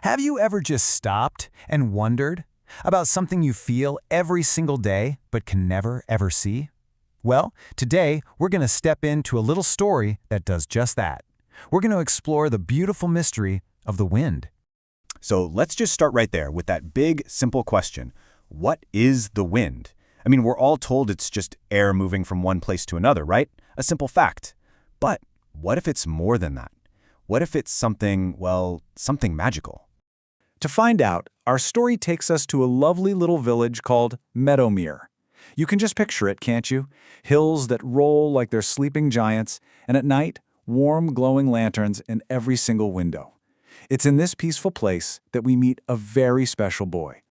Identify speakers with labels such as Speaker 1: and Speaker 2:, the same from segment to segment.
Speaker 1: Have you ever just stopped and wondered about something you feel every single day but can never ever see? Well, today we're going to step into a little story that does just that. We're going to explore the beautiful mystery of the wind.
Speaker 2: So let's just start right there with that big, simple question. What is the wind? I mean, we're all told it's just air moving from one place to another, right? A simple fact. But what if it's more than that? What if it's something, well, something magical?
Speaker 3: To find out, our story takes us to a lovely little village called Meadowmere. You can just picture it, can't you? Hills that roll like they're sleeping giants, and at night, warm, glowing lanterns in every single window. It's in this peaceful place that we meet a very special boy.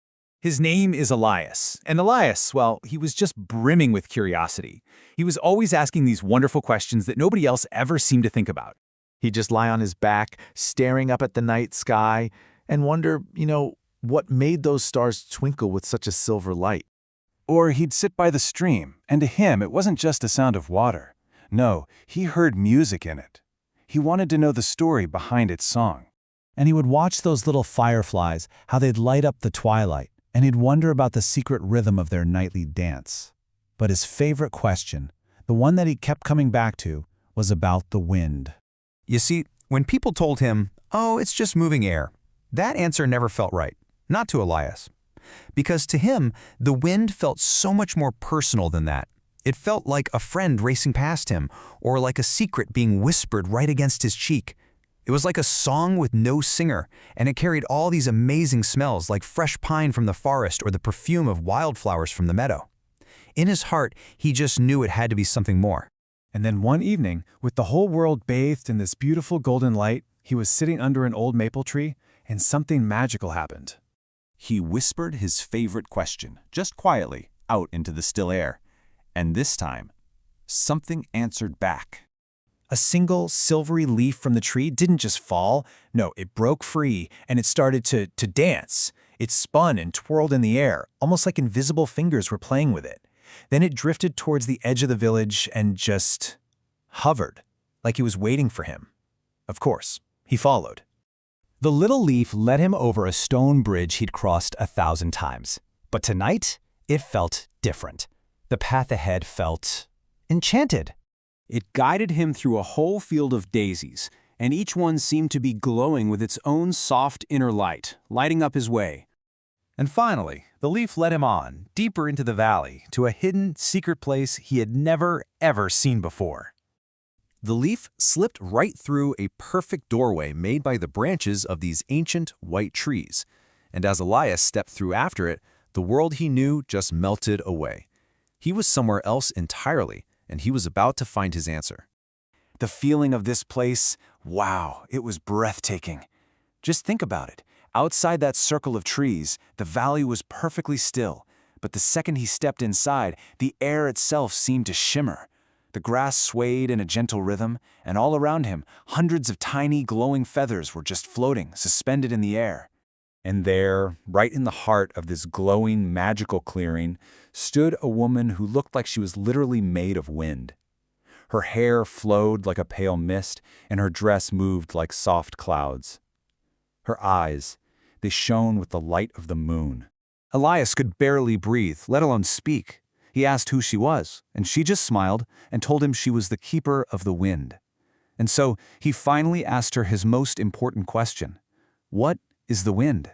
Speaker 4: His name is Elias, and Elias, well, he was just brimming with curiosity. He was always asking these wonderful questions that nobody else ever seemed to think about. He'd just lie on his back, staring up at the night sky, and wonder, what made those stars twinkle with such a silver light.
Speaker 5: Or he'd sit by the stream, and to him it wasn't just the sound of water. No, he heard music in it. He wanted to know the story behind its song.
Speaker 6: And he would watch those little fireflies, how they'd light up the twilight, and he'd wonder about the secret rhythm of their nightly dance. But his favorite question, the one that he kept coming back to, was about the wind.
Speaker 1: You see, when people told him, "Oh, it's just moving air," that answer never felt right, not to Elias. Because to him, the wind felt so much more personal than that. It felt like a friend racing past him, or like a secret being whispered right against his cheek. It was like a song with no singer, and it carried all these amazing smells like fresh pine from the forest or the perfume of wildflowers from the meadow. In his heart, he just knew it had to be something more.
Speaker 5: And then one evening, with the whole world bathed in this beautiful golden light, he was sitting under an old maple tree, and something magical happened.
Speaker 2: He whispered his favorite question, just quietly, out into the still air. And this time, something answered back.
Speaker 3: A single silvery leaf from the tree didn't just fall. No, it broke free, and it started to dance. It spun and twirled in the air, almost like invisible fingers were playing with it. Then it drifted towards the edge of the village and just hovered, like he was waiting for him. Of course, he followed.
Speaker 4: The little leaf led him over a stone bridge he'd crossed 1,000 times. But tonight, it felt different. The path ahead felt enchanted.
Speaker 7: It guided him through a whole field of daisies, and each one seemed to be glowing with its own soft inner light, lighting up his way.
Speaker 4: And finally, the leaf led him on, deeper into the valley, to a hidden, secret place he had never, ever seen before.
Speaker 8: The leaf slipped right through a perfect doorway made by the branches of these ancient white trees, and as Elias stepped through after it, the world he knew just melted away. He was somewhere else entirely, and he was about to find his answer.
Speaker 3: The feeling of this place, wow, it was breathtaking. Just think about it. Outside that circle of trees, the valley was perfectly still, but the second he stepped inside, the air itself seemed to shimmer. The grass swayed in a gentle rhythm, and all around him, hundreds of tiny glowing feathers were just floating, suspended in the air.
Speaker 2: And there, right in the heart of this glowing, magical clearing, stood a woman who looked like she was literally made of wind. Her hair flowed like a pale mist, and her dress moved like soft clouds. Her eyes, they shone with the light of the moon.
Speaker 3: Elias could barely breathe, let alone speak. He asked who she was, and she just smiled and told him she was the keeper of the wind. And so he finally asked her his most important question. What is the wind?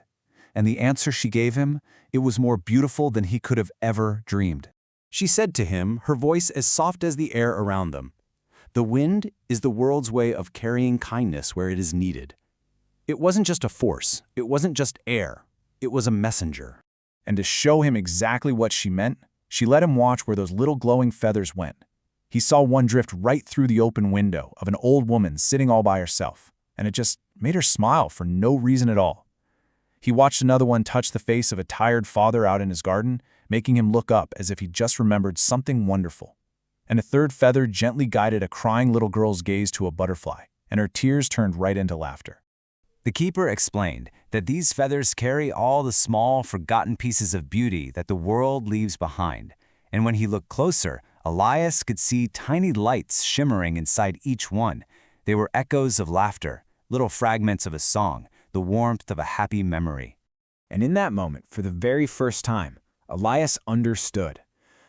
Speaker 3: And the answer she gave him, it was more beautiful than he could have ever dreamed. She said to him, her voice as soft as the air around them, "The wind is the world's way of carrying kindness where it is needed." It wasn't just a force, it wasn't just air, it was a messenger. And to show him exactly what she meant, she let him watch where those little glowing feathers went. He saw one drift right through the open window of an old woman sitting all by herself, and it just made her smile for no reason at all. He watched another one touch the face of a tired father out in his garden, making him look up as if he just remembered something wonderful. And a third feather gently guided a crying little girl's gaze to a butterfly, and her tears turned right into laughter.
Speaker 4: The keeper explained that these feathers carry all the small, forgotten pieces of beauty that the world leaves behind. And when he looked closer, Elias could see tiny lights shimmering inside each one. They were echoes of laughter, little fragments of a song,
Speaker 3: the warmth of a happy memory.
Speaker 4: And in that moment, for the very first time, Elias understood.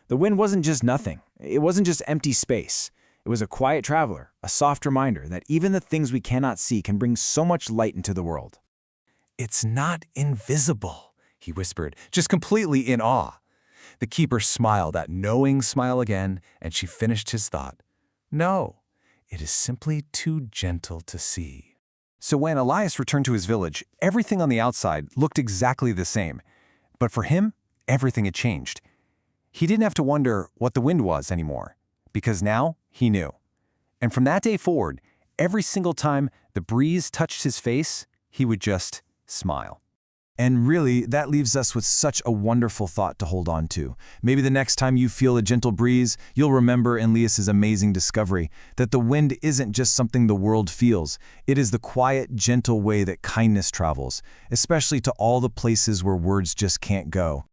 Speaker 4: The wind wasn't just nothing. It wasn't just empty space. It was a quiet traveler, a soft reminder that even the things we cannot see can bring so much light into the world.
Speaker 2: "It's not invisible," he whispered, just completely in awe. The keeper smiled that knowing smile again, and she finished his thought. "No, it is simply too gentle to see."
Speaker 3: So when Elias returned to his village, everything on the outside looked exactly the same. But for him, everything had changed. He didn't have to wonder what the wind was anymore, because now he knew. And from that day forward, every single time the breeze touched his face, he would just smile.
Speaker 6: And really, that leaves us with such a wonderful thought to hold on to. Maybe the next time you feel a gentle breeze, you'll remember Elias's amazing discovery that the wind isn't just something the world feels. It is the quiet, gentle way that kindness travels, especially to all the places where words just can't go.